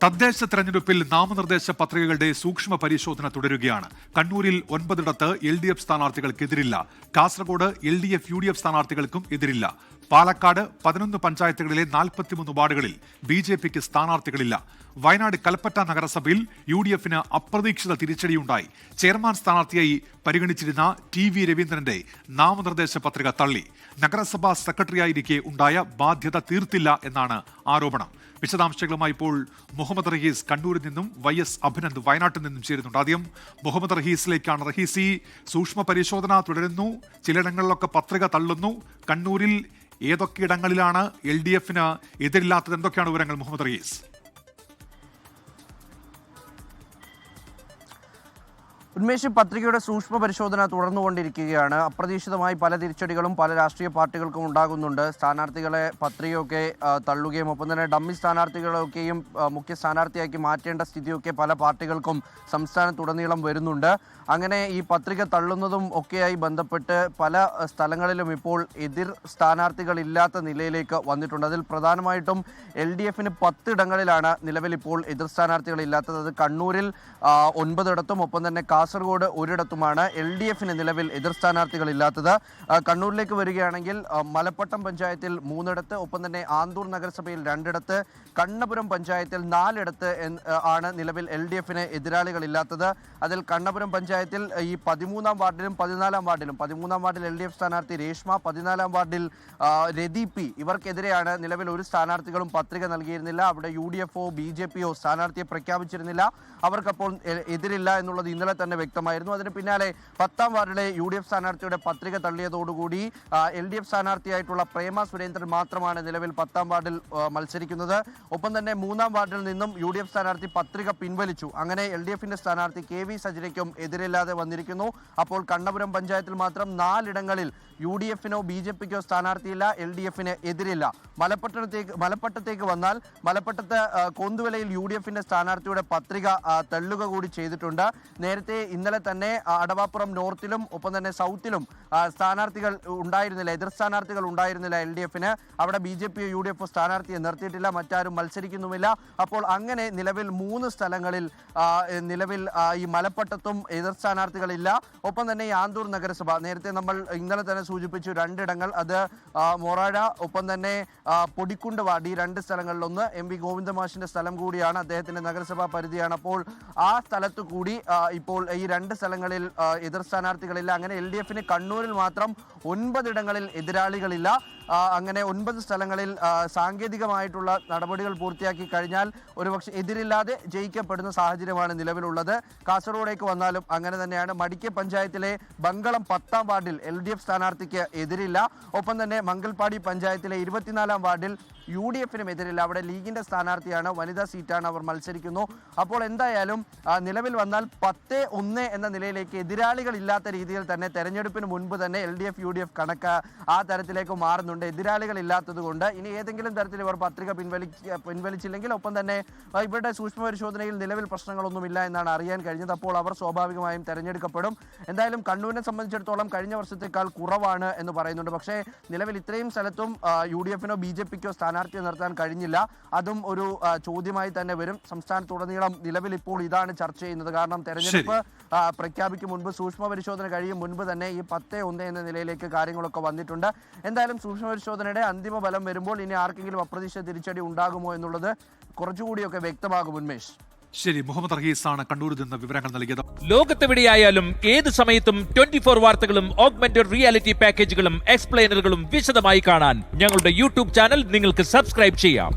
തദ്ദേശ തെരഞ്ഞെടുപ്പിൽ നാമനിർദ്ദേശ പത്രികകളുടെ സൂക്ഷ്മ പരിശോധന തുടരുകയാണ്. കണ്ണൂരിൽ 9 LDF സ്ഥാനാർത്ഥികൾക്കെതിരില്ല. Kasaragod LDF UDF സ്ഥാനാർത്ഥികൾക്കും എതിരില്ല. Palakkad 11 പഞ്ചായത്തുകളിലെ 43 വാർഡുകളിൽ BJPക്ക് സ്ഥാനാർത്ഥികളില്ല. വയനാട് കൽപ്പറ്റ നഗരസഭയിൽ UDFന് അപ്രതീക്ഷിത തിരിച്ചടിയുണ്ടായി. ചെയർമാൻ സ്ഥാനാർത്ഥിയായി പരിഗണിച്ചിരുന്ന TV രവീന്ദ്രന്റെ നാമനിർദ്ദേശ പത്രിക തള്ളി. നഗരസഭാ സെക്രട്ടറിയായിരിക്കെ ഉണ്ടായ ബാധ്യത തീർത്തില്ല എന്നാണ് ആരോപണം. വിശദാംശങ്ങളുമായി ഇപ്പോൾ മുഹമ്മദ് റഹീസ് കണ്ണൂരിൽ നിന്നും YS അഭിനന്ദ് വയനാട്ടിൽ നിന്നും ചേരുന്നുണ്ട്. ആദ്യം മുഹമ്മദ് റഹീസിലേക്കാണ്. റഹീസ്, ഈ സൂക്ഷ്മ പരിശോധന തുടരുന്നു, ചിലയിടങ്ങളിലൊക്കെ പത്രിക തള്ളുന്നു. കണ്ണൂരിൽ ഏതൊക്കെ ഇടങ്ങളിലാണ് LDFന് എതിരില്ലാത്തത്? എന്തൊക്കെയാണ് വിവരങ്ങൾ മുഹമ്മദ് റഹീസ്? ഉന്മേഷ്, പത്രികയുടെ സൂക്ഷ്മ പരിശോധന തുടർന്നുകൊണ്ടിരിക്കുകയാണ്. അപ്രതീക്ഷിതമായി പല തിരിച്ചടികളും പല രാഷ്ട്രീയ പാർട്ടികൾക്കും ഉണ്ടാകുന്നുണ്ട്. സ്ഥാനാർത്ഥികളെ പത്രികയൊക്കെ തള്ളുകയും ഒപ്പം തന്നെ ഡമ്മി സ്ഥാനാർത്ഥികളൊക്കെയും മുഖ്യ സ്ഥാനാർത്ഥിയാക്കി മാറ്റേണ്ട സ്ഥിതിയൊക്കെ പല പാർട്ടികൾക്കും സംസ്ഥാനത്തുടനീളം വരുന്നുണ്ട്. അങ്ങനെ ഈ പത്രിക തള്ളുന്നതും ഒക്കെയായി ബന്ധപ്പെട്ട് പല സ്ഥലങ്ങളിലും ഇപ്പോൾ എതിർ സ്ഥാനാർത്ഥികളില്ലാത്ത നിലയിലേക്ക് വന്നിട്ടുണ്ട്. അതിൽ പ്രധാനമായിട്ടും LDFന് 10 ഇടങ്ങളിലാണ് നിലവിൽ ഇപ്പോൾ എതിർ സ്ഥാനാർത്ഥികളില്ലാത്തത്. അത് കണ്ണൂരിൽ 9 ഇടത്തും ഒപ്പം തന്നെ കാസർഗോഡ് ഒരിടത്തുമാണ് LDFന് നിലവിൽ എതിർ സ്ഥാനാർത്ഥികളില്ലാത്തത്. കണ്ണൂരിലേക്ക് വരികയാണെങ്കിൽ മലപ്പട്ടം പഞ്ചായത്തിൽ 3 ഇടത്ത്, ഒപ്പം തന്നെ ആന്തൂർ നഗരസഭയിൽ 2 ഇടത്ത്, കണ്ണപുരം പഞ്ചായത്തിൽ 4 ഇടത്ത് ആണ് നിലവിൽ LDFന് എതിരാളികളില്ലാത്തത്. അതിൽ കണ്ണപുരം പഞ്ചായത്തിൽ ഈ 13-ാം വാർഡിലും 14-ാം വാർഡിലും 13-ാം വാർഡിൽ LDF സ്ഥാനാർത്ഥി രേഷ്മ, 14-ാം വാർഡിൽ രതി P ഇവർക്കെതിരെയാണ് നിലവിൽ ഒരു സ്ഥാനാർത്ഥികളും പത്രിക നൽകിയിരുന്നില്ല. അവിടെ UDFO BJPയോ സ്ഥാനാർത്ഥിയെ പ്രഖ്യാപിച്ചിരുന്നില്ല. അവർക്കപ്പോൾ എതിരില്ല എന്നുള്ളത് ഇന്നലെ തന്നെ വ്യക്തമായിരുന്നു. അതിന് പിന്നാലെ 10-ാം വാർഡിലെ UDF സ്ഥാനാർത്ഥിയുടെ പത്രിക തള്ളിയതോടുകൂടി LDF സ്ഥാനാർത്ഥിയായിട്ടുള്ള പ്രേമ സുരേന്ദ്രൻ മാത്രമാണ് നിലവിൽ 10-ാം വാർഡിൽ മത്സരിക്കുന്നത്. ഒപ്പം തന്നെ 3-ാം വാർഡിൽ നിന്നും UDF സ്ഥാനാർത്ഥി പത്രിക പിൻവലിച്ചു. അങ്ങനെ LDFന്റെ സ്ഥാനാർത്ഥി KV സജിനയ്ക്കും എതിരില്ലാതെ വന്നിരിക്കുന്നു. അപ്പോൾ കണ്ണപുരം പഞ്ചായത്തിൽ മാത്രം 4 ഇടങ്ങളിൽ UDFനോ BJPക്കോ സ്ഥാനാർത്ഥിയില്ല, LDFന് എതിരില്ല. മലപ്പട്ടത്തേക്ക് വന്നാൽ മലപ്പട്ടത്ത് കൊന്തുവലയിൽ UDFന്റെ സ്ഥാനാർത്ഥിയുടെ പത്രിക തള്ളുക കൂടി ചെയ്തിട്ടുണ്ട്. നേരത്തെ ഇന്നലെ തന്നെ അടവാപ്പുറം നോർത്തിലും ഒപ്പം തന്നെ സൗത്തിലും സ്ഥാനാർത്ഥികൾ ഉണ്ടായിരുന്നില്ല, എതിർ സ്ഥാനാർത്ഥികൾ ഉണ്ടായിരുന്നില്ല LDFന്. അവിടെ BJPയോ UDFോ സ്ഥാനാർത്ഥിയെ നിർത്തിയിട്ടില്ല, മറ്റാരും മത്സരിക്കുന്നുമില്ല. അപ്പോൾ അങ്ങനെ നിലവിൽ 3 സ്ഥലങ്ങളിൽ നിലവിൽ ഈ മലപ്പട്ടത്തും എതിർ സ്ഥാനാർത്ഥികളില്ല. ഒപ്പം തന്നെ ഈ ആന്തൂർ നഗരസഭ നേരത്തെ നമ്മൾ ഇന്നലെ തന്നെ സൂചിപ്പിച്ചു 2 ഇടങ്ങൾ, അത് മൊറാഴ ഒപ്പം തന്നെ പൊടിക്കുണ്ട് വാർഡ്, ഈ 2 സ്ഥലങ്ങളിലൊന്ന് MV ഗോവിന്ദമാഷിന്റെ സ്ഥലം കൂടിയാണ്, അദ്ദേഹത്തിന്റെ നഗരസഭാ പരിധിയാണ്. അപ്പോൾ ആ സ്ഥലത്ത് കൂടി ഇപ്പോൾ ഈ 2 സ്ഥലങ്ങളിൽ എതിർ സ്ഥാനാർത്ഥികളില്ല. അങ്ങനെ LDFന് കണ്ണൂരിൽ മാത്രം 9 ഇടങ്ങളിൽ എതിരാളികളില്ല. അങ്ങനെ 9 സ്ഥലങ്ങളിൽ സാങ്കേതികമായിട്ടുള്ള നടപടികൾ പൂർത്തിയാക്കി കഴിഞ്ഞാൽ ഒരുപക്ഷെ എതിരില്ലാതെ ജയിക്കപ്പെടുന്ന സാഹചര്യമാണ് നിലവിലുള്ളത്. കാസർഗോഡേക്ക് വന്നാലും അങ്ങനെ തന്നെയാണ്. മടിക്കൈ പഞ്ചായത്തിലെ ബങ്കളം 10-ാം വാർഡിൽ LDF സ്ഥാനാർത്ഥിക്ക് എതിരില്ല. ഒപ്പം തന്നെ മംഗൽപാടി പഞ്ചായത്തിലെ 24-ാം വാർഡിൽ UDFനും എതിരില്ല. അവിടെ ലീഗിന്റെ സ്ഥാനാർത്ഥിയാണ്, വനിതാ സീറ്റാണ്, അവർ മത്സരിക്കുന്നു. അപ്പോൾ എന്തായാലും നിലവിൽ വന്നാൽ 10-1 എന്ന നിലയിലേക്ക് എതിരാളികളില്ലാത്ത രീതിയിൽ തന്നെ തെരഞ്ഞെടുപ്പിന് മുൻപ് തന്നെ LDF UDF കണക്ക് ആ തരത്തിലേക്ക് മാറുന്നുണ്ട്. എതിരാളികളില്ലാത്തത് കൊണ്ട് ഇനി ഏതെങ്കിലും തരത്തിൽ ഇവർ പത്രിക പിൻവലിച്ചില്ലെങ്കിൽ ഒപ്പം തന്നെ ഇവരുടെ സൂക്ഷ്മ പരിശോധനയിൽ നിലവിൽ പ്രശ്നങ്ങളൊന്നുമില്ല എന്നാണ് അറിയാൻ കഴിഞ്ഞത്. അപ്പോൾ അവർ സ്വാഭാവികമായും തെരഞ്ഞെടുക്കപ്പെടും. എന്തായാലും കണ്ണൂരിനെ സംബന്ധിച്ചിടത്തോളം കഴിഞ്ഞ വർഷത്തേക്കാൾ കുറവാണ് എന്ന് പറയുന്നുണ്ട്. പക്ഷേ നിലവിൽ ഇത്രയും സ്ഥലത്തും UDFനോ BJPക്കോ സ്ഥാനാർത്ഥിയെ നിർത്താൻ കഴിഞ്ഞില്ല. അതും ഒരു ചോദ്യമായി തന്നെ വരും. സംസ്ഥാനത്തുടനീളം നിലവിൽ ഇപ്പോൾ ഇതാണ് ചർച്ച ചെയ്യുന്നത്. കാരണം തെരഞ്ഞെടുപ്പ് പ്രഖ്യാപിക്കും മുൻപ്, സൂക്ഷ്മ പരിശോധന കഴിയും മുൻപ് തന്നെ ഈ 10-1 എന്ന നിലയിലേക്ക് കാര്യങ്ങളൊക്കെ വന്നിട്ടുണ്ട്. എന്തായാലും സൂക്ഷ്മ പരിശോധനയുടെ അന്തിമ ഫലം വരുമ്പോൾ ഇനി ആർക്കെങ്കിലും അപ്രതീക്ഷിത തിരിച്ചടി ഉണ്ടാകുമോ എന്നുള്ളത് കുറച്ചുകൂടിയൊക്കെ വ്യക്തമാകും. ഉന്മേഷ്, ശരി. മുഹമ്മദ് റഹീസാണ് കണ്ണൂരിൽ നിന്ന് വിവരങ്ങൾ നൽകിയത്. ലോകത്തെവിടെയായാലും ഏത് സമയത്തും 24 വാർത്തകളും ഓഗ്മെന്റഡ് റിയാലിറ്റി പാക്കേജുകളും എക്സ്പ്ലെയിനറുകളും വിശദമായി കാണാൻ ഞങ്ങളുടെ YouTube ചാനൽ നിങ്ങൾക്ക് സബ്സ്ക്രൈബ് ചെയ്യാം.